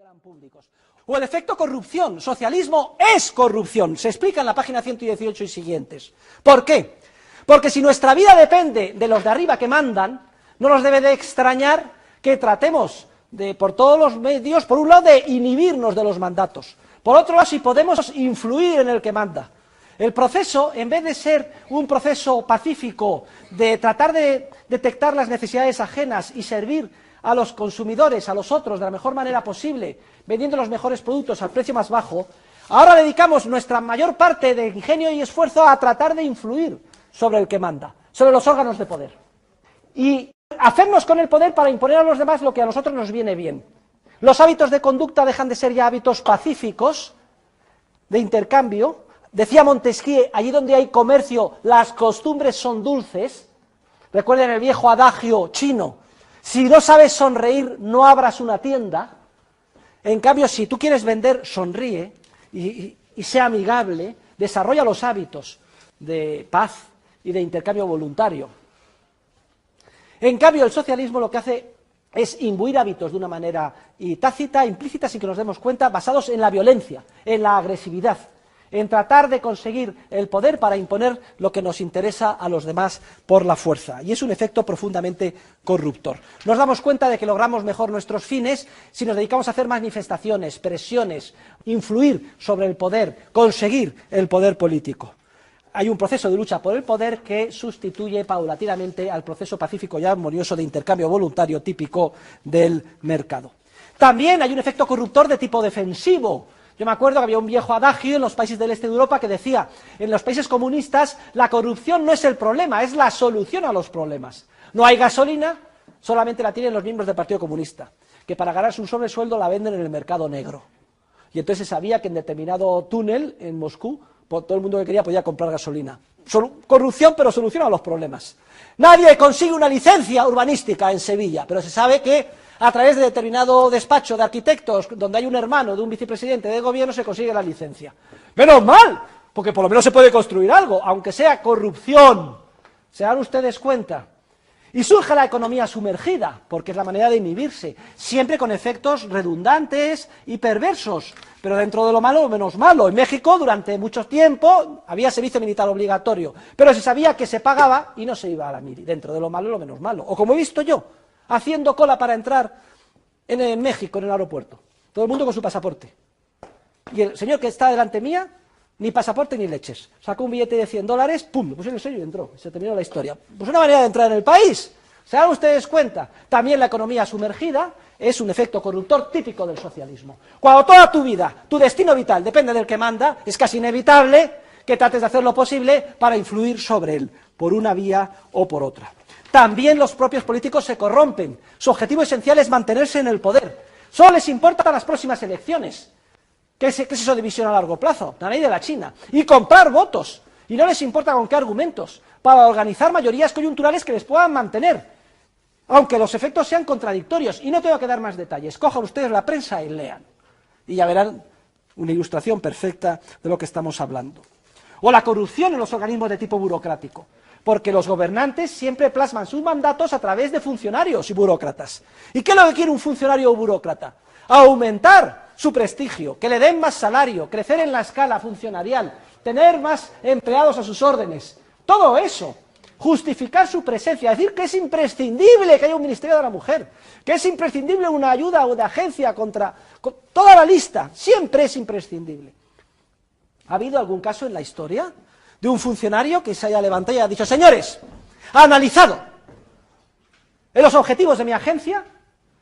consideran públicos. O el efecto corrupción. Socialismo es corrupción. Se explica en la página 118 y siguientes. ¿Por qué? Porque si nuestra vida depende de los de arriba que mandan, no nos debe de extrañar que tratemos por todos los medios, por un lado, de inhibirnos de los mandatos. Por otro lado, si podemos influir en el que manda. El proceso, en vez de ser un proceso pacífico, de tratar de detectar las necesidades ajenas y servir a los consumidores, a los otros, de la mejor manera posible, vendiendo los mejores productos al precio más bajo, ahora dedicamos nuestra mayor parte de ingenio y esfuerzo a tratar de influir sobre el que manda, sobre los órganos de poder. Y hacernos con el poder para imponer a los demás lo que a nosotros nos viene bien. Los hábitos de conducta dejan de ser ya hábitos pacíficos, de intercambio. Decía Montesquieu, allí donde hay comercio, las costumbres son dulces. Recuerden el viejo adagio chino, si no sabes sonreír, no abras una tienda. En cambio, si tú quieres vender, sonríe y sea amigable, desarrolla los hábitos de paz y de intercambio voluntario. En cambio, el socialismo lo que hace es imbuir hábitos de una manera tácita, implícita, sin que nos demos cuenta, basados en la violencia, en la agresividad, en tratar de conseguir el poder para imponer lo que nos interesa a los demás por la fuerza. Y es un efecto profundamente corruptor. Nos damos cuenta de que logramos mejor nuestros fines si nos dedicamos a hacer manifestaciones, presiones, influir sobre el poder, conseguir el poder político. Hay un proceso de lucha por el poder que sustituye paulatinamente al proceso pacífico y armonioso de intercambio voluntario típico del mercado. También hay un efecto corruptor de tipo defensivo. Yo me acuerdo que había un viejo adagio en los países del este de Europa que decía, en los países comunistas la corrupción no es el problema, es la solución a los problemas. No hay gasolina, solamente la tienen los miembros del Partido Comunista, que para ganarse un sobresueldo la venden en el mercado negro. Y entonces se sabía que en determinado túnel en Moscú, todo el mundo que quería podía comprar gasolina. Corrupción, pero solución a los problemas. Nadie consigue una licencia urbanística en Sevilla, pero se sabe que a través de determinado despacho de arquitectos, donde hay un hermano de un vicepresidente de gobierno, se consigue la licencia. ¡Menos mal! Porque por lo menos se puede construir algo, aunque sea corrupción. ¿Se dan ustedes cuenta? Y surge la economía sumergida, porque es la manera de inhibirse, siempre con efectos redundantes y perversos, pero dentro de lo malo, lo menos malo. En México, durante mucho tiempo, había servicio militar obligatorio, pero se sabía que se pagaba y no se iba a la mili, dentro de lo malo, lo menos malo. O como he visto yo, haciendo cola para entrar en México, en el aeropuerto. Todo el mundo con su pasaporte. Y el señor que está delante mía, ni pasaporte ni leches. Sacó un billete de $100, pum, lo puso en el sello y entró. Se terminó la historia. Pues una manera de entrar en el país. ¿Se dan ustedes cuenta? También la economía sumergida es un efecto corruptor típico del socialismo. Cuando toda tu vida, tu destino vital depende del que manda, es casi inevitable que trates de hacer lo posible para influir sobre él, por una vía o por otra. También los propios políticos se corrompen. Su objetivo esencial es mantenerse en el poder. Solo les importan las próximas elecciones. ¿Qué es eso de visión a largo plazo? La ley de la China. Y comprar votos. Y no les importa con qué argumentos. Para organizar mayorías coyunturales que les puedan mantener. Aunque los efectos sean contradictorios. Y no tengo que dar más detalles. Cojan ustedes la prensa y lean. Y ya verán una ilustración perfecta de lo que estamos hablando. O la corrupción en los organismos de tipo burocrático. Porque los gobernantes siempre plasman sus mandatos a través de funcionarios y burócratas. ¿Y qué es lo que quiere un funcionario o burócrata? Aumentar su prestigio, que le den más salario, crecer en la escala funcionarial, tener más empleados a sus órdenes. Todo eso, justificar su presencia, decir que es imprescindible que haya un Ministerio de la Mujer, que es imprescindible una ayuda o de agencia contra toda la lista, siempre es imprescindible. ¿Ha habido algún caso en la historia de un funcionario que se haya levantado y haya dicho, señores, analizado en los objetivos de mi agencia,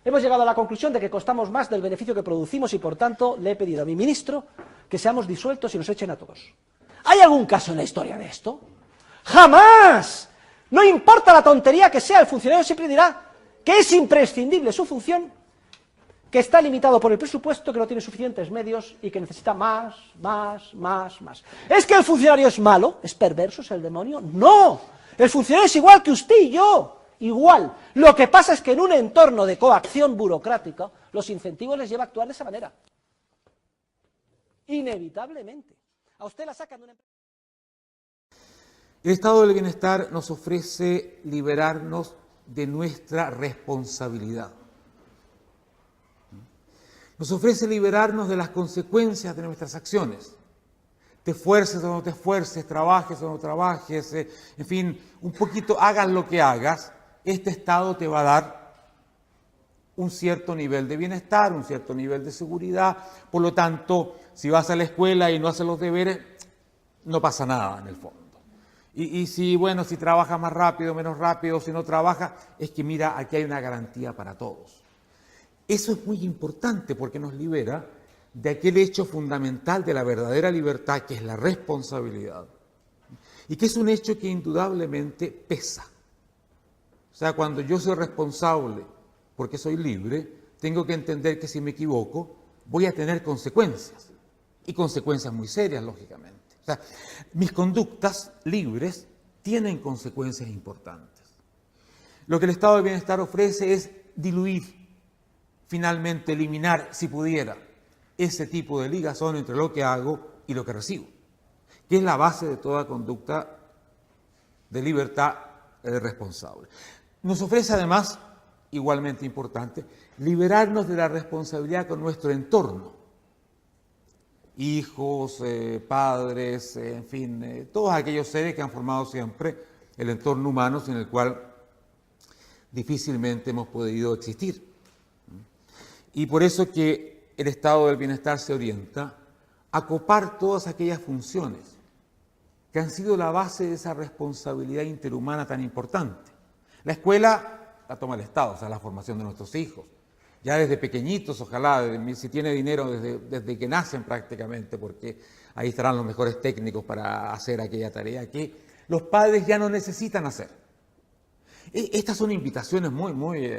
hemos llegado a la conclusión de que costamos más del beneficio que producimos y por tanto le he pedido a mi ministro que seamos disueltos y nos echen a todos? ¿Hay algún caso en la historia de esto? ¡Jamás! No importa la tontería que sea, el funcionario siempre dirá que es imprescindible su función, que está limitado por el presupuesto, que no tiene suficientes medios y que necesita más. ¿Es que el funcionario es malo? ¿Es perverso? ¿Es el demonio? ¡No! El funcionario es igual que usted y yo. Igual. Lo que pasa es que en un entorno de coacción burocrática, los incentivos les lleva a actuar de esa manera. Inevitablemente. A usted la sacan de una empresa. El estado del bienestar nos ofrece liberarnos de nuestra responsabilidad. Nos ofrece liberarnos de las consecuencias de nuestras acciones. Te esfuerces o no te esfuerces, trabajes o no trabajes, en fin, un poquito hagas lo que hagas, este estado te va a dar un cierto nivel de bienestar, un cierto nivel de seguridad. Por lo tanto, si vas a la escuela y no haces los deberes, no pasa nada en el fondo. Y si, bueno, si trabajas más rápido, menos rápido, si no trabajas, es que mira, aquí hay una garantía para todos. Eso es muy importante porque nos libera de aquel hecho fundamental de la verdadera libertad, que es la responsabilidad, y que es un hecho que indudablemente pesa. O sea, cuando yo soy responsable porque soy libre, tengo que entender que si me equivoco voy a tener consecuencias, y consecuencias muy serias, lógicamente. O sea, mis conductas libres tienen consecuencias importantes. Lo que el estado de bienestar ofrece es diluir, finalmente eliminar, si pudiera, ese tipo de ligazón entre lo que hago y lo que recibo, que es la base de toda conducta de libertad responsable. Nos ofrece además, igualmente importante, liberarnos de la responsabilidad con nuestro entorno. Hijos, padres, en fin, todos aquellos seres que han formado siempre el entorno humano sin el cual difícilmente hemos podido existir. Y por eso que el estado del bienestar se orienta a copar todas aquellas funciones que han sido la base de esa responsabilidad interhumana tan importante. La escuela la toma el Estado, o sea, la formación de nuestros hijos. Ya desde pequeñitos, ojalá, si tiene dinero desde que nacen prácticamente, porque ahí estarán los mejores técnicos para hacer aquella tarea que los padres ya no necesitan hacer. Estas son invitaciones muy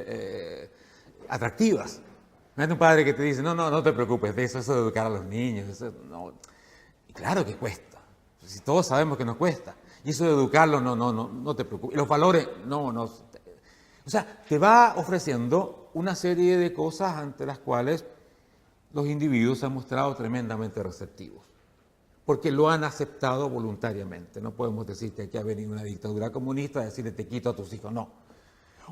atractivas. No hay un padre que te dice, no te preocupes de eso de educar a los niños, eso no. Y claro que cuesta, si todos sabemos que nos cuesta. Y eso de educarlos, no te preocupes. Y los valores, no. O sea, te va ofreciendo una serie de cosas ante las cuales los individuos se han mostrado tremendamente receptivos, porque lo han aceptado voluntariamente. No podemos decir que aquí ha venido una dictadura comunista a decirle te quito a tus hijos, no.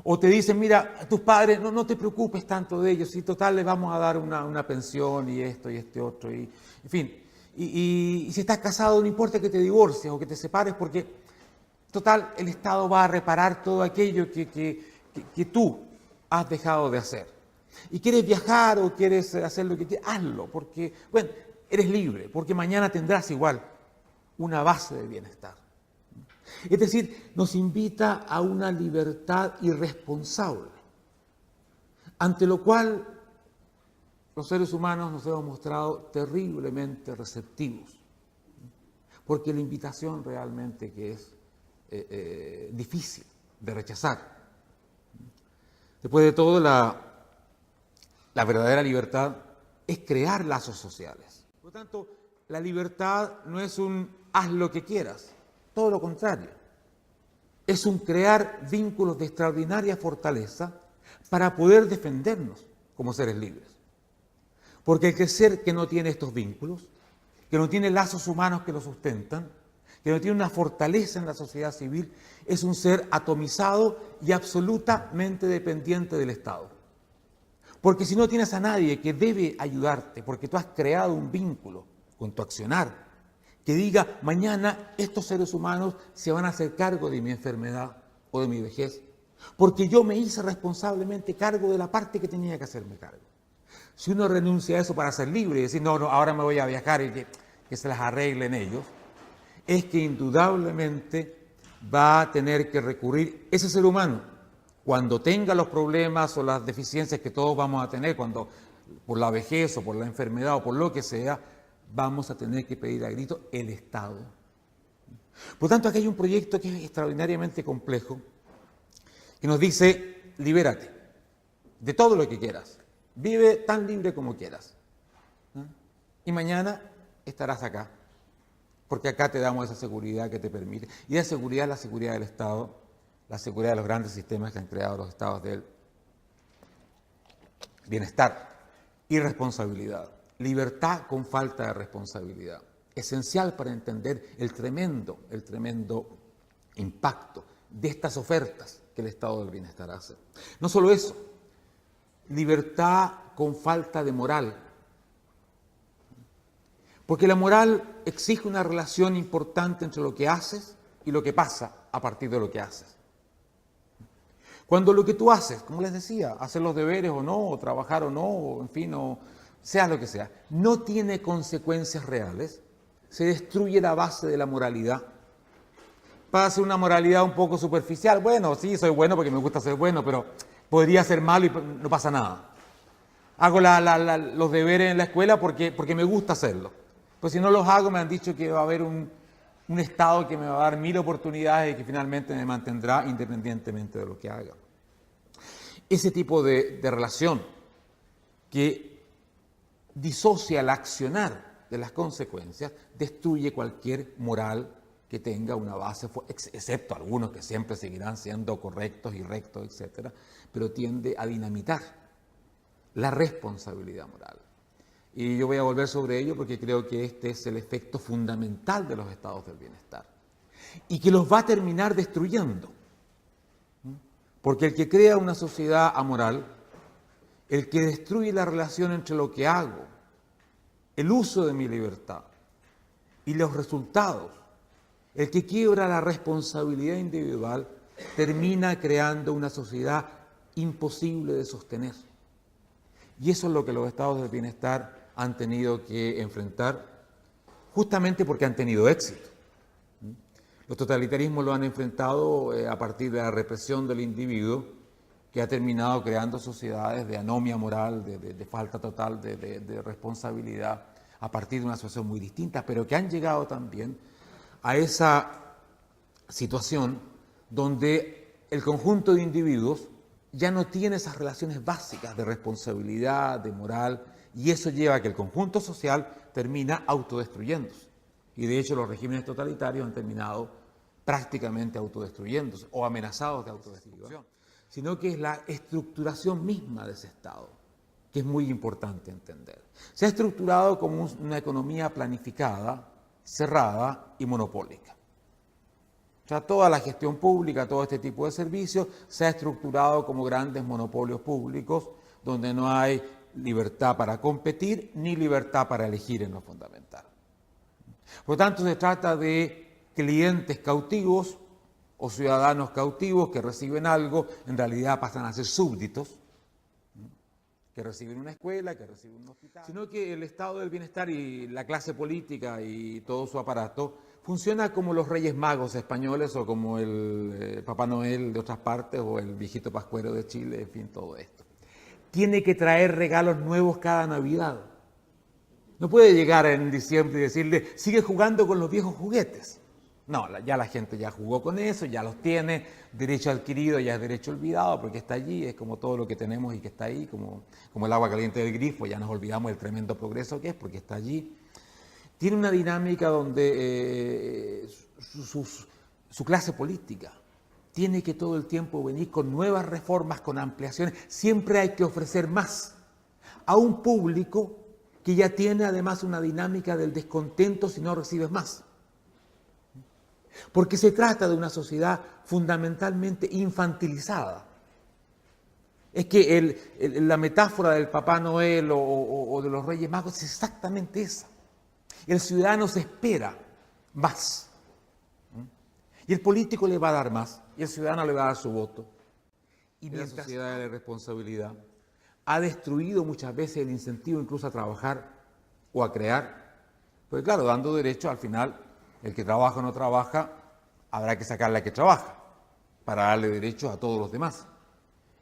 O te dicen, mira, a tus padres, no te preocupes tanto de ellos, y total les vamos a dar una pensión y esto y este otro, y en fin. Y si estás casado, no importa que te divorcies o que te separes, porque total el Estado va a reparar todo aquello que tú has dejado de hacer. Y quieres viajar o quieres hacer lo que quieras, hazlo, porque, bueno, eres libre, porque mañana tendrás igual una base de bienestar. Es decir, nos invita a una libertad irresponsable, ante lo cual los seres humanos nos hemos mostrado terriblemente receptivos, porque la invitación realmente que es difícil de rechazar. Después de todo, la verdadera libertad es crear lazos sociales. Por lo tanto, la libertad no es un haz lo que quieras, todo lo contrario. Es un crear vínculos de extraordinaria fortaleza para poder defendernos como seres libres. Porque el ser que no tiene estos vínculos, que no tiene lazos humanos que lo sustentan, que no tiene una fortaleza en la sociedad civil, es un ser atomizado y absolutamente dependiente del Estado. Porque si no tienes a nadie que debe ayudarte, porque tú has creado un vínculo con tu accionar, que diga, mañana estos seres humanos se van a hacer cargo de mi enfermedad o de mi vejez, porque yo me hice responsablemente cargo de la parte que tenía que hacerme cargo. Si uno renuncia a eso para ser libre y decir, no, ahora me voy a viajar y que se las arreglen ellos, es que indudablemente va a tener que recurrir ese ser humano, cuando tenga los problemas o las deficiencias que todos vamos a tener, cuando por la vejez o por la enfermedad o por lo que sea, vamos a tener que pedir a grito el Estado. Por tanto, aquí hay un proyecto que es extraordinariamente complejo, que nos dice, libérate de todo lo que quieras, vive tan libre como quieras, ¿no? Y mañana estarás acá, porque acá te damos esa seguridad que te permite. Y esa seguridad es la seguridad del Estado, la seguridad de los grandes sistemas que han creado los estados del bienestar y responsabilidad. Libertad con falta de responsabilidad. Esencial para entender el tremendo impacto de estas ofertas que el estado del bienestar hace. No solo eso, libertad con falta de moral. Porque la moral exige una relación importante entre lo que haces y lo que pasa a partir de lo que haces. Cuando lo que tú haces, como les decía, hacer los deberes o no, o trabajar o no, o en fin, o sea lo que sea, no tiene consecuencias reales, se destruye la base de la moralidad. Pasa a ser una moralidad un poco superficial. Bueno, sí, soy bueno porque me gusta ser bueno, pero podría ser malo y no pasa nada. Hago los deberes en la escuela porque me gusta hacerlo. Pues si no los hago, me han dicho que va a haber un Estado que me va a dar 1000 oportunidades y que finalmente me mantendrá independientemente de lo que haga. Ese tipo de relación que disocia el accionar de las consecuencias destruye cualquier moral que tenga una base, excepto algunos que siempre seguirán siendo correctos y rectos, etcétera, pero tiende a dinamitar la responsabilidad moral. Y yo voy a volver sobre ello porque creo que este es el efecto fundamental de los estados del bienestar y que los va a terminar destruyendo. Porque el que crea una sociedad amoral, el que destruye la relación entre lo que hago, el uso de mi libertad y los resultados, el que quiebra la responsabilidad individual, termina creando una sociedad imposible de sostener. Y eso es lo que los estados del bienestar han tenido que enfrentar, justamente porque han tenido éxito. Los totalitarismos lo han enfrentado a partir de la represión del individuo, que ha terminado creando sociedades de anomia moral, de falta total de responsabilidad, a partir de una situación muy distinta, pero que han llegado también a esa situación donde el conjunto de individuos ya no tiene esas relaciones básicas de responsabilidad, de moral, y eso lleva a que el conjunto social termina autodestruyéndose. Y de hecho los regímenes totalitarios han terminado prácticamente autodestruyéndose o amenazados de autodestrucción, sino que es la estructuración misma de ese Estado, que es muy importante entender. Se ha estructurado como una economía planificada, cerrada y monopólica. O sea, toda la gestión pública, todo este tipo de servicios se ha estructurado como grandes monopolios públicos donde no hay libertad para competir ni libertad para elegir en lo fundamental. Por lo tanto, se trata de clientes cautivos o ciudadanos cautivos que reciben algo, en realidad pasan a ser súbditos, que reciben una escuela, que reciben un hospital, sino que el estado del bienestar y la clase política y todo su aparato funciona como los Reyes Magos españoles o como el Papá Noel de otras partes o el viejito Pascuero de Chile, en fin, todo esto. Tiene que traer regalos nuevos cada Navidad. No puede llegar en diciembre y decirle, sigue jugando con los viejos juguetes. No, ya la gente ya jugó con eso, ya los tiene, derecho adquirido ya es derecho olvidado porque está allí, es como todo lo que tenemos y que está ahí, como el agua caliente del grifo, ya nos olvidamos del tremendo progreso que es porque está allí. Tiene una dinámica donde su clase política tiene que todo el tiempo venir con nuevas reformas, con ampliaciones, siempre hay que ofrecer más a un público que ya tiene además una dinámica del descontento si no recibes más. Porque se trata de una sociedad fundamentalmente infantilizada. Es que la metáfora del Papá Noel o de los Reyes Magos es exactamente esa. El ciudadano se espera más. Y el político le va a dar más, y el ciudadano le va a dar su voto. Y la sociedad de responsabilidad ha destruido muchas veces el incentivo incluso a trabajar o a crear. Porque claro, dando derecho al final, el que trabaja o no trabaja, habrá que sacarle al que trabaja para darle derechos a todos los demás.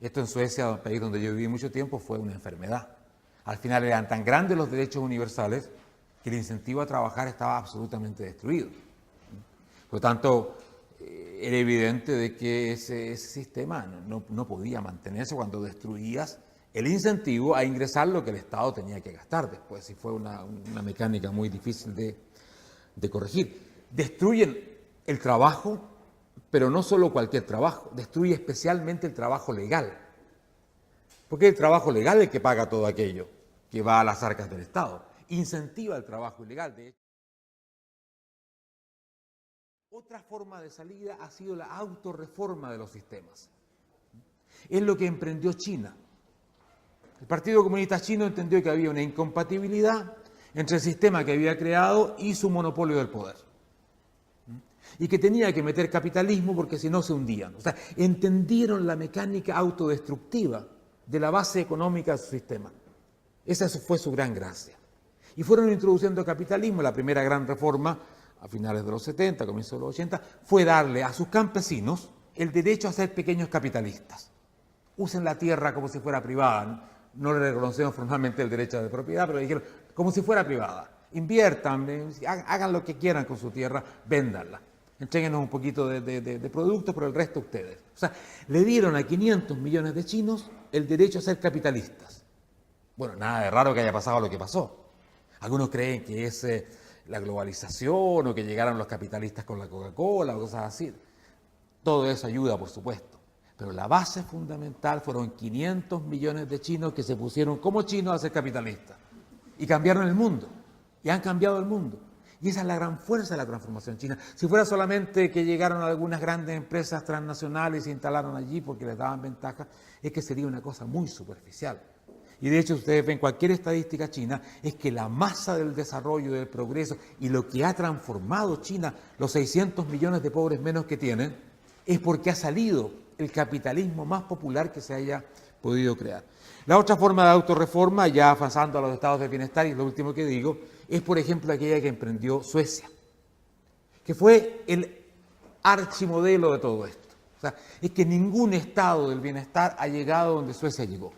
Esto en Suecia, un país donde yo viví mucho tiempo, fue una enfermedad. Al final eran tan grandes los derechos universales que el incentivo a trabajar estaba absolutamente destruido. Por lo tanto, era evidente de que ese sistema no podía mantenerse cuando destruías el incentivo a ingresar lo que el Estado tenía que gastar después, y fue una mecánica muy difícil de corregir. Destruyen el trabajo, pero no solo cualquier trabajo, destruye especialmente el trabajo legal. Porque es el trabajo legal el que paga todo aquello que va a las arcas del Estado. Incentiva el trabajo ilegal, de hecho. Otra forma de salida ha sido la autorreforma de los sistemas. Es lo que emprendió China. El Partido Comunista Chino entendió que había una incompatibilidad entre el sistema que había creado y su monopolio del poder. Y que tenía que meter capitalismo porque si no se hundían. O sea, entendieron la mecánica autodestructiva de la base económica de su sistema. Esa fue su gran gracia. Y fueron introduciendo capitalismo. La primera gran reforma, a finales de los 70, comienzos de los 80, fue darle a sus campesinos el derecho a ser pequeños capitalistas. Usen la tierra como si fuera privada. No le reconocemos formalmente el derecho de propiedad, pero dijeron como si fuera privada. Inviertan, hagan lo que quieran con su tierra, véndanla. Entréguenos un poquito de productos, pero el resto ustedes. O sea, le dieron a 500 millones de chinos el derecho a ser capitalistas. Bueno, nada de raro que haya pasado lo que pasó. Algunos creen que es la globalización o que llegaron los capitalistas con la Coca-Cola o cosas así. Todo eso ayuda, por supuesto. Pero la base fundamental fueron 500 millones de chinos que se pusieron como chinos a ser capitalistas. Y cambiaron el mundo. Y han cambiado el mundo. Y esa es la gran fuerza de la transformación china. Si fuera solamente que llegaron algunas grandes empresas transnacionales y se instalaron allí porque les daban ventaja, es que sería una cosa muy superficial. Y de hecho, ustedes ven cualquier estadística china, es que la masa del desarrollo, del progreso y lo que ha transformado China, los 600 millones de pobres menos que tienen, es porque ha salido el capitalismo más popular que se haya podido crear. La otra forma de autorreforma, ya avanzando a los estados de bienestar, y lo último que digo, es por ejemplo aquella que emprendió Suecia, que fue el archimodelo de todo esto. O sea, es que ningún estado del bienestar ha llegado donde Suecia llegó.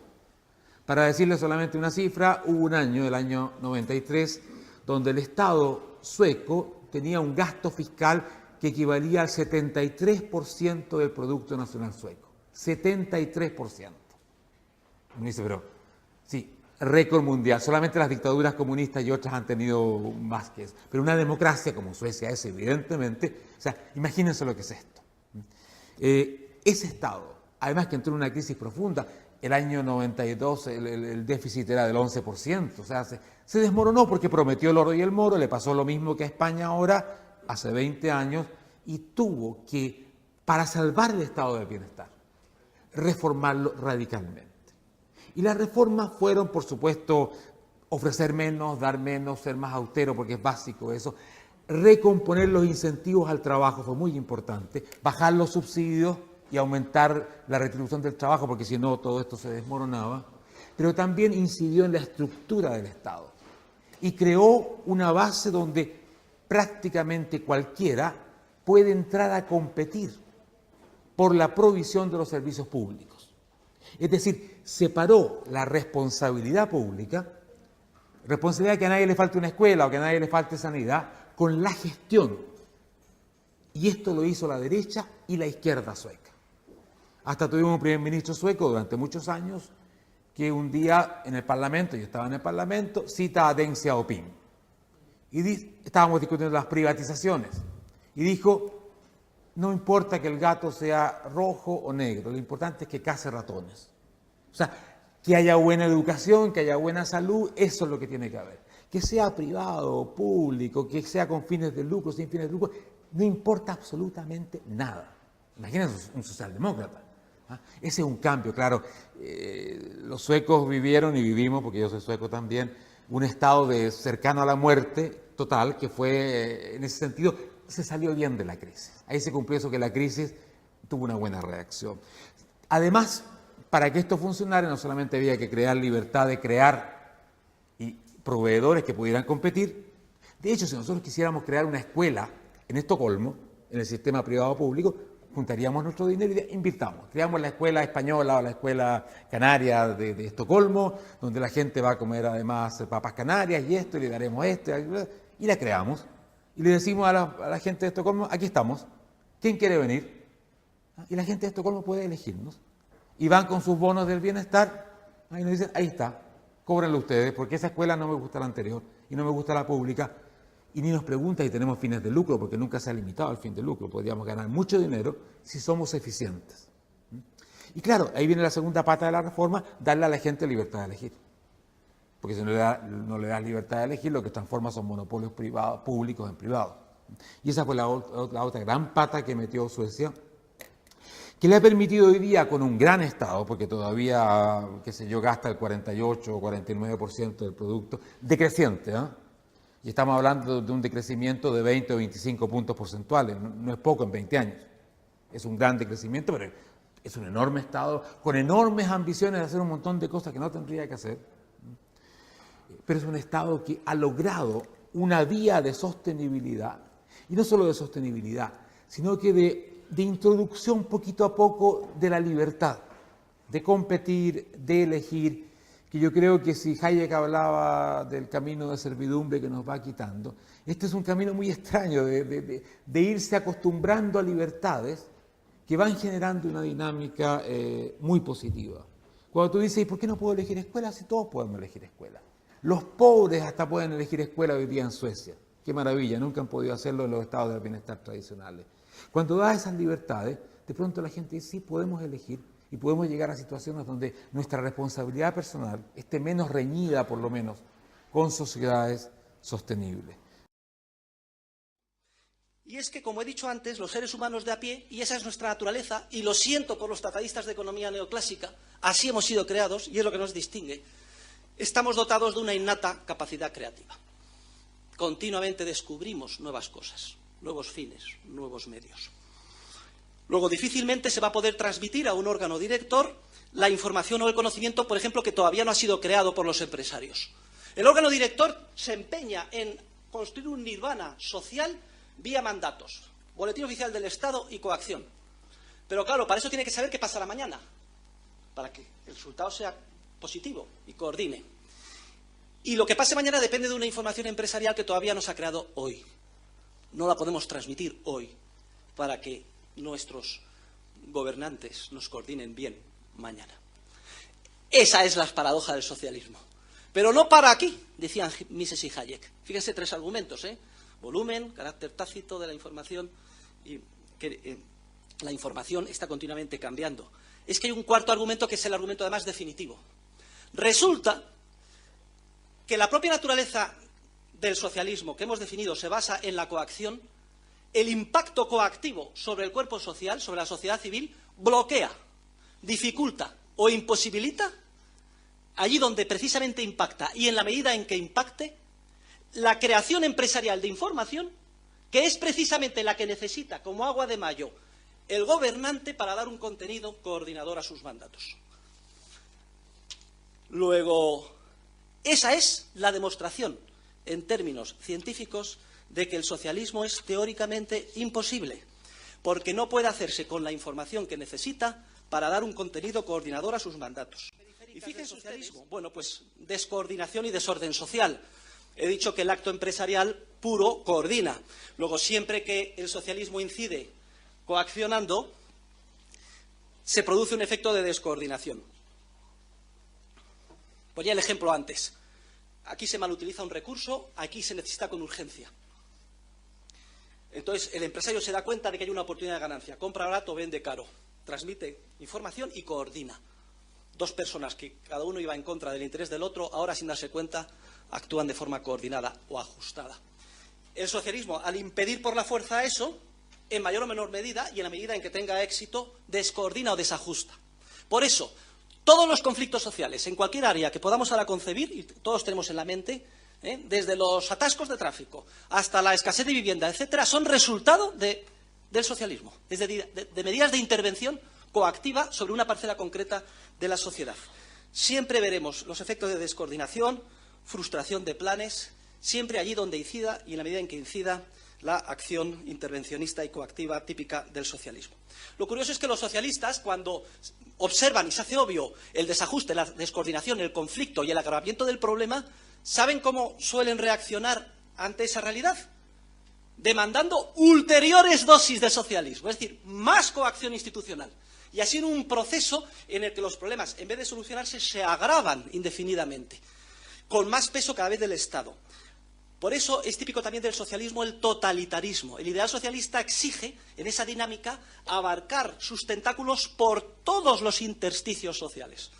Para decirles solamente una cifra, hubo un año, el año 93, donde el Estado sueco tenía un gasto fiscal que equivalía al 73% del Producto Nacional Sueco. 73%. Me dice, pero sí, récord mundial. Solamente las dictaduras comunistas y otras han tenido más que eso. Pero una democracia como Suecia es, evidentemente, o sea, imagínense lo que es esto. Ese Estado, además que entró en una crisis profunda, el año 92 el déficit era del 11%, o sea, se desmoronó porque prometió el oro y el moro, le pasó lo mismo que a España ahora, hace 20 años, y tuvo que, para salvar el estado del bienestar, reformarlo radicalmente. Y las reformas fueron, por supuesto, ofrecer menos, dar menos, ser más austero, porque es básico eso, recomponer los incentivos al trabajo fue muy importante, bajar los subsidios y aumentar la retribución del trabajo, porque si no todo esto se desmoronaba, pero también incidió en la estructura del Estado y creó una base donde prácticamente cualquiera puede entrar a competir por la provisión de los servicios públicos. Es decir, separó la responsabilidad pública, responsabilidad que a nadie le falte una escuela o que a nadie le falte sanidad, con la gestión. Y esto lo hizo la derecha y la izquierda sueca. Hasta tuvimos un primer ministro sueco durante muchos años que un día en el Parlamento, yo estaba en el Parlamento, cita a Deng Xiaoping. Y estábamos discutiendo las privatizaciones. Y dijo, no importa que el gato sea rojo o negro, lo importante es que case ratones. O sea, que haya buena educación, que haya buena salud, eso es lo que tiene que haber. Que sea privado o público, que sea con fines de lucro, sin fines de lucro, no importa absolutamente nada. Imagínense un socialdemócrata. Ese es un cambio, claro. Los suecos vivieron y vivimos, porque yo soy sueco también, un estado de cercano a la muerte total, que fue, en ese sentido, se salió bien de la crisis. Ahí se cumplió eso, que la crisis tuvo una buena reacción. Además, para que esto funcionara, no solamente había que crear libertad de crear y proveedores que pudieran competir. De hecho, si nosotros quisiéramos crear una escuela en Estocolmo, en el sistema privado-público, juntaríamos nuestro dinero y invirtamos. Creamos la escuela española o la escuela canaria de Estocolmo, donde la gente va a comer además papas canarias y esto, y le daremos esto, y la creamos. Y le decimos a la gente de Estocolmo, aquí estamos, ¿quién quiere venir? Y la gente de Estocolmo puede elegirnos. Y van con sus bonos del bienestar, y nos dicen, ahí está, cóbrenlo ustedes, porque esa escuela no me gusta la anterior, y no me gusta la pública, y ni nos pregunta si tenemos fines de lucro, porque nunca se ha limitado al fin de lucro. Podríamos ganar mucho dinero si somos eficientes. Y claro, ahí viene la segunda pata de la reforma, darle a la gente libertad de elegir. Porque si no le das libertad de elegir, lo que transforma son monopolios privados, públicos en privados. Y esa fue la otra gran pata que metió Suecia, que le ha permitido hoy día, con un gran Estado, porque todavía, qué sé yo, gasta el 48 o 49% del producto, decreciente, ¿eh? Y estamos hablando de un decrecimiento de 20 o 25 puntos porcentuales, no es poco en 20 años. Es un gran decrecimiento, pero es un enorme Estado, con enormes ambiciones de hacer un montón de cosas que no tendría que hacer. Pero es un Estado que ha logrado una vía de sostenibilidad, y no solo de sostenibilidad, sino que de introducción poquito a poco de la libertad, de competir, de elegir, que yo creo que si Hayek hablaba del camino de servidumbre que nos va quitando, este es un camino muy extraño de irse acostumbrando a libertades que van generando una dinámica muy positiva. Cuando tú dices, ¿y por qué no puedo elegir escuela? Si todos podemos elegir escuela. Los pobres hasta pueden elegir escuela hoy día en Suecia. Qué maravilla, nunca han podido hacerlo en los estados del bienestar tradicionales. Cuando das esas libertades, de pronto la gente dice, sí, podemos elegir y podemos llegar a situaciones donde nuestra responsabilidad personal esté menos reñida, por lo menos, con sociedades sostenibles. Y es que, como he dicho antes, los seres humanos de a pie, y esa es nuestra naturaleza, y lo siento por los tratadistas de economía neoclásica, así hemos sido creados, y es lo que nos distingue, estamos dotados de una innata capacidad creativa. Continuamente descubrimos nuevas cosas, nuevos fines, nuevos medios. Luego, difícilmente se va a poder transmitir a un órgano director la información o el conocimiento, por ejemplo, que todavía no ha sido creado por los empresarios. El órgano director se empeña en construir un nirvana social vía mandatos, boletín oficial del Estado y coacción. Pero claro, para eso tiene que saber qué pasará mañana, para que el resultado sea positivo y coordine. Y lo que pase mañana depende de una información empresarial que todavía no se ha creado hoy. No la podemos transmitir hoy para que nuestros gobernantes nos coordinen bien mañana. Esa es la paradoja del socialismo. Pero no para aquí, decían Mises y Hayek. Fíjense, 3 argumentos, volumen, carácter tácito de la información y que la información está continuamente cambiando. Es que hay un cuarto argumento que es el argumento además definitivo. Resulta que la propia naturaleza del socialismo que hemos definido se basa en la coacción. El impacto coactivo sobre el cuerpo social, sobre la sociedad civil, bloquea, dificulta o imposibilita, allí donde precisamente impacta y en la medida en que impacte, la creación empresarial de información, que es precisamente la que necesita, como agua de mayo, el gobernante para dar un contenido coordinador a sus mandatos. Luego, esa es la demostración, en términos científicos, de que el socialismo es teóricamente imposible, porque no puede hacerse con la información que necesita para dar un contenido coordinador a sus mandatos. Y fíjense ustedes, bueno, pues descoordinación y desorden social. He dicho que el acto empresarial puro coordina. Luego, siempre que el socialismo incide coaccionando, se produce un efecto de descoordinación. Ponía el ejemplo antes. Aquí se malutiliza un recurso, aquí se necesita con urgencia. Entonces, el empresario se da cuenta de que hay una oportunidad de ganancia. Compra barato, vende caro. Transmite información y coordina. 2 personas que cada uno iba en contra del interés del otro, ahora sin darse cuenta, actúan de forma coordinada o ajustada. El socialismo, al impedir por la fuerza eso, en mayor o menor medida, y en la medida en que tenga éxito, descoordina o desajusta. Por eso, todos los conflictos sociales, en cualquier área que podamos ahora concebir, y todos tenemos en la mente, desde los atascos de tráfico hasta la escasez de vivienda, etcétera, son resultado del socialismo, es decir, de medidas de intervención coactiva sobre una parcela concreta de la sociedad. Siempre veremos los efectos de descoordinación, frustración de planes, siempre allí donde incida y en la medida en que incida la acción intervencionista y coactiva típica del socialismo. Lo curioso es que los socialistas, cuando observan y se hace obvio el desajuste, la descoordinación, el conflicto y el agravamiento del problema, ¿saben cómo suelen reaccionar ante esa realidad? Demandando ulteriores dosis de socialismo, es decir, más coacción institucional. Y así en un proceso en el que los problemas, en vez de solucionarse, se agravan indefinidamente, con más peso cada vez del Estado. Por eso es típico también del socialismo el totalitarismo. El ideal socialista exige, en esa dinámica, abarcar sus tentáculos por todos los intersticios sociales.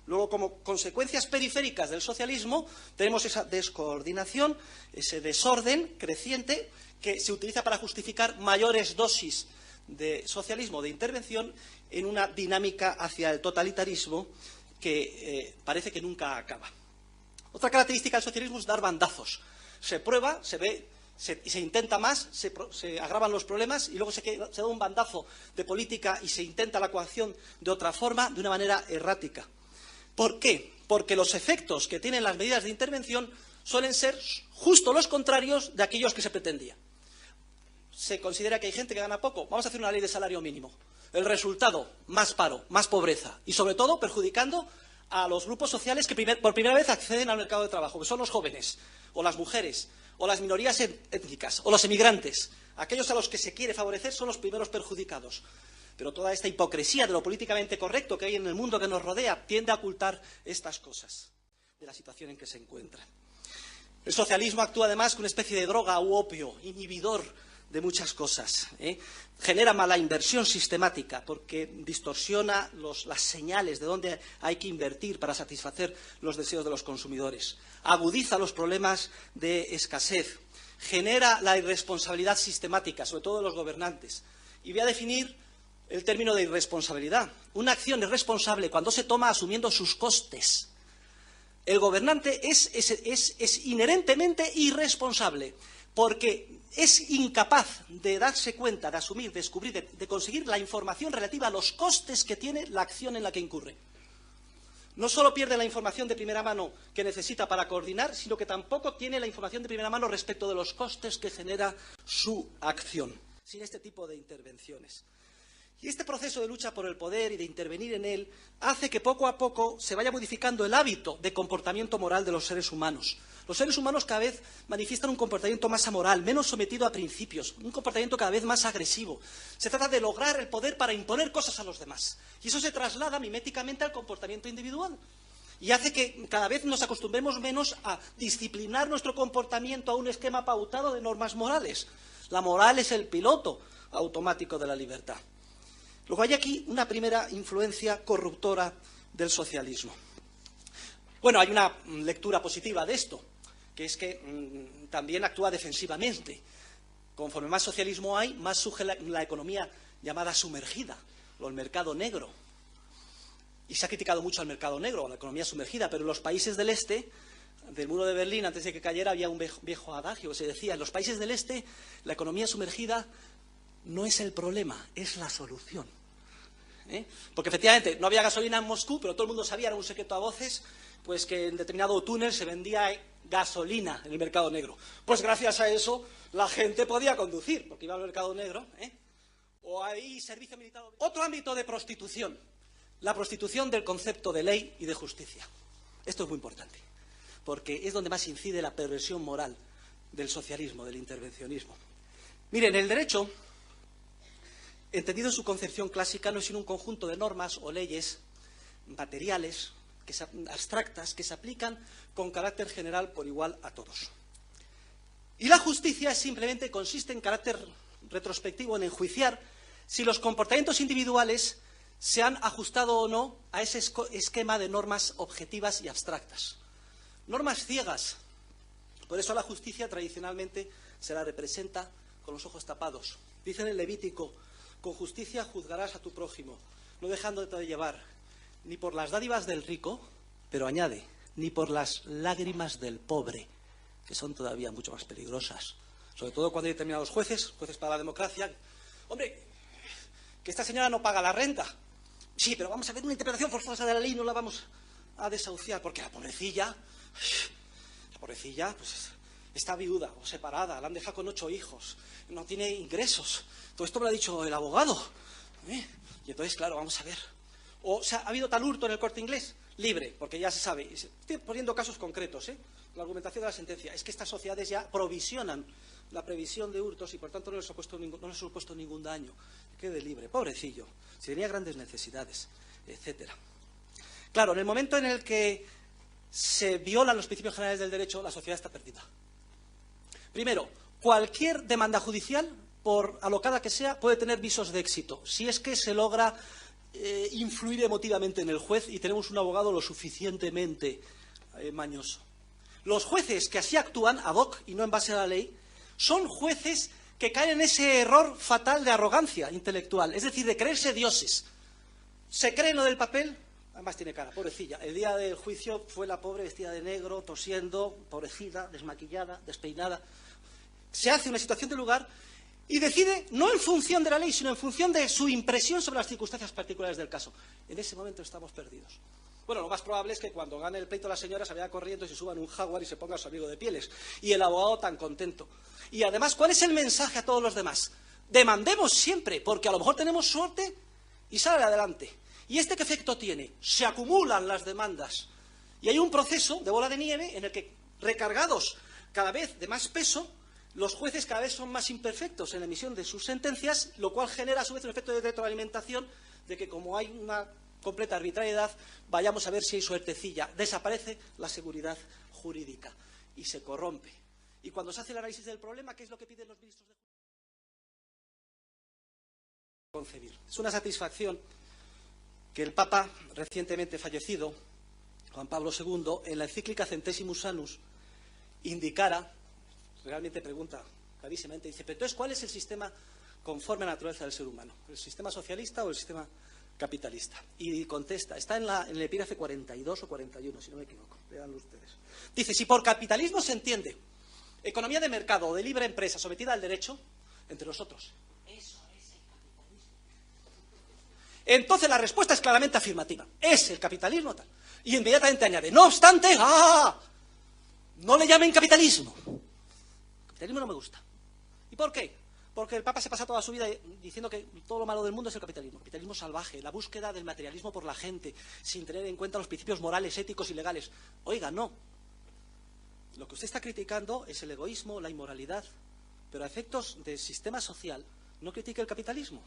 Luego, como consecuencias periféricas del socialismo, tenemos esa descoordinación, ese desorden creciente que se utiliza para justificar mayores dosis de socialismo de intervención en una dinámica hacia el totalitarismo que parece que nunca acaba. Otra característica del socialismo es dar bandazos. Se prueba, se ve, se intenta más, se agravan los problemas y luego se da un bandazo de política y se intenta la coacción de otra forma, de una manera errática. ¿Por qué? Porque los efectos que tienen las medidas de intervención suelen ser justo los contrarios de aquellos que se pretendía. Se considera que hay gente que gana poco. Vamos a hacer una ley de salario mínimo. El resultado, más paro, más pobreza y, sobre todo, perjudicando a los grupos sociales que por primera vez acceden al mercado de trabajo, que son los jóvenes, o las mujeres, o las minorías étnicas, o los emigrantes. Aquellos a los que se quiere favorecer son los primeros perjudicados. Pero toda esta hipocresía de lo políticamente correcto que hay en el mundo que nos rodea tiende a ocultar estas cosas de la situación en que se encuentra. El socialismo actúa además como una especie de droga u opio, inhibidor de muchas cosas. Genera mala inversión sistemática porque distorsiona las señales de dónde hay que invertir para satisfacer los deseos de los consumidores. Agudiza los problemas de escasez. Genera la irresponsabilidad sistemática, sobre todo de los gobernantes. Y voy a definir el término de irresponsabilidad. Una acción irresponsable cuando se toma asumiendo sus costes. El gobernante es inherentemente irresponsable porque es incapaz de darse cuenta, de asumir, de descubrir, de conseguir la información relativa a los costes que tiene la acción en la que incurre. No solo pierde la información de primera mano que necesita para coordinar, sino que tampoco tiene la información de primera mano respecto de los costes que genera su acción, sin este tipo de intervenciones. Y este proceso de lucha por el poder y de intervenir en él hace que poco a poco se vaya modificando el hábito de comportamiento moral de los seres humanos. Los seres humanos cada vez manifiestan un comportamiento más amoral, menos sometido a principios, un comportamiento cada vez más agresivo. Se trata de lograr el poder para imponer cosas a los demás. Y eso se traslada miméticamente al comportamiento individual. Y hace que cada vez nos acostumbremos menos a disciplinar nuestro comportamiento a un esquema pautado de normas morales. La moral es el piloto automático de la libertad. Luego hay aquí una primera influencia corruptora del socialismo. Bueno, hay una lectura positiva de esto, que es que también actúa defensivamente. Conforme más socialismo hay, más surge la economía llamada sumergida, o el mercado negro. Y se ha criticado mucho al mercado negro, a la economía sumergida, pero en los países del este, del muro de Berlín, antes de que cayera, había un viejo adagio que se decía, en los países del este, la economía sumergida no es el problema, es la solución. Porque efectivamente no había gasolina en Moscú, pero todo el mundo sabía, era un secreto a voces, pues que en determinado túnel se vendía gasolina en el mercado negro. Pues gracias a eso la gente podía conducir, porque iba al mercado negro, o hay servicio militar. Otro ámbito de prostitución, la prostitución del concepto de ley y de justicia. Esto es muy importante, porque es donde más incide la perversión moral del socialismo, del intervencionismo. Miren, el derecho, entendido en su concepción clásica, no es sino un conjunto de normas o leyes materiales, abstractas, que se aplican con carácter general por igual a todos. Y la justicia simplemente consiste en carácter retrospectivo, en enjuiciar si los comportamientos individuales se han ajustado o no a ese esquema de normas objetivas y abstractas. Normas ciegas. Por eso la justicia tradicionalmente se la representa con los ojos tapados. Dice en el Levítico: con justicia juzgarás a tu prójimo, no dejándote de llevar ni por las dádivas del rico, pero añade, ni por las lágrimas del pobre, que son todavía mucho más peligrosas. Sobre todo cuando hay determinados jueces para la democracia. Hombre, que esta señora no paga la renta. Sí, pero vamos a ver una interpretación forzosa de la ley y no la vamos a desahuciar, porque la pobrecilla pues está viuda o separada, la han dejado con 8 hijos, no tiene ingresos. Todo esto me lo ha dicho el abogado. Y entonces, claro, vamos a ver. O sea, ha habido tal hurto en el Corte Inglés, libre, porque ya se sabe. Estoy poniendo casos concretos, la argumentación de la sentencia. Es que estas sociedades ya provisionan la previsión de hurtos y, por tanto, no les ha supuesto ningún daño. Quede libre, pobrecillo, si tenía grandes necesidades, etcétera. Claro, en el momento en el que se violan los principios generales del derecho, la sociedad está perdida. Primero, cualquier demanda judicial, por alocada que sea, puede tener visos de éxito, si es que se logra influir emotivamente en el juez y tenemos un abogado lo suficientemente mañoso. Los jueces que así actúan ad hoc y no en base a la ley son jueces que caen en ese error fatal de arrogancia intelectual, es decir, de creerse dioses. Se creen lo del papel, además tiene cara, pobrecilla. El día del juicio fue la pobre vestida de negro, tosiendo, pobrecida, desmaquillada, despeinada. Se hace una situación de lugar y decide, no en función de la ley, sino en función de su impresión sobre las circunstancias particulares del caso. En ese momento estamos perdidos. Bueno, lo más probable es que cuando gane el pleito la señora se vaya corriendo y se suba en un Jaguar y se ponga a su amigo de pieles. Y el abogado tan contento. Y además, ¿cuál es el mensaje a todos los demás? Demandemos siempre, porque a lo mejor tenemos suerte y sale adelante. ¿Y este qué efecto tiene? Se acumulan las demandas. Y hay un proceso de bola de nieve en el que, recargados cada vez de más peso, los jueces cada vez son más imperfectos en la emisión de sus sentencias, lo cual genera a su vez un efecto de retroalimentación de que, como hay una completa arbitrariedad, vayamos a ver si hay suertecilla. Desaparece la seguridad jurídica y se corrompe. Y cuando se hace el análisis del problema, ¿qué es lo que piden los ministros de concebir? Es una satisfacción que el Papa recientemente fallecido, Juan Pablo II, en la encíclica Centesimus Annus, indicara, realmente pregunta clarísimamente, dice, pero entonces, ¿cuál es el sistema conforme a la naturaleza del ser humano? ¿El sistema socialista o el sistema capitalista? Y contesta, está en el epígrafe 42 o 41, si no me equivoco, leanlo ustedes. Dice, si por capitalismo se entiende economía de mercado o de libre empresa sometida al derecho, entre nosotros, eso es el capitalismo. Entonces la respuesta es claramente afirmativa, es el capitalismo tal. Y inmediatamente añade, no obstante, no le llamen capitalismo. Capitalismo no me gusta. ¿Y por qué? Porque el Papa se pasa toda su vida diciendo que todo lo malo del mundo es el capitalismo salvaje, la búsqueda del materialismo por la gente, sin tener en cuenta los principios morales, éticos y legales. Oiga, no. Lo que usted está criticando es el egoísmo, la inmoralidad, pero a efectos del sistema social no critique el capitalismo,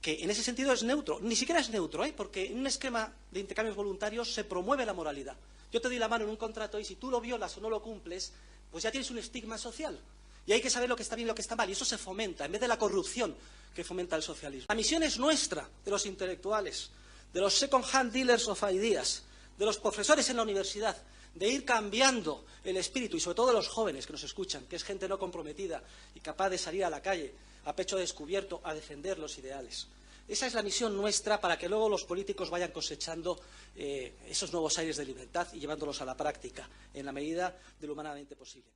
que en ese sentido es neutro. Ni siquiera es neutro, porque en un esquema de intercambios voluntarios se promueve la moralidad. Yo te doy la mano en un contrato y si tú lo violas o no lo cumples, pues ya tienes un estigma social. Y hay que saber lo que está bien y lo que está mal. Y eso se fomenta, en vez de la corrupción que fomenta el socialismo. La misión es nuestra, de los intelectuales, de los second-hand dealers of ideas, de los profesores en la universidad, de ir cambiando el espíritu, y sobre todo de los jóvenes que nos escuchan, que es gente no comprometida y capaz de salir a la calle, a pecho descubierto, a defender los ideales. Esa es la misión nuestra para que luego los políticos vayan cosechando esos nuevos aires de libertad y llevándolos a la práctica, en la medida de lo humanamente posible.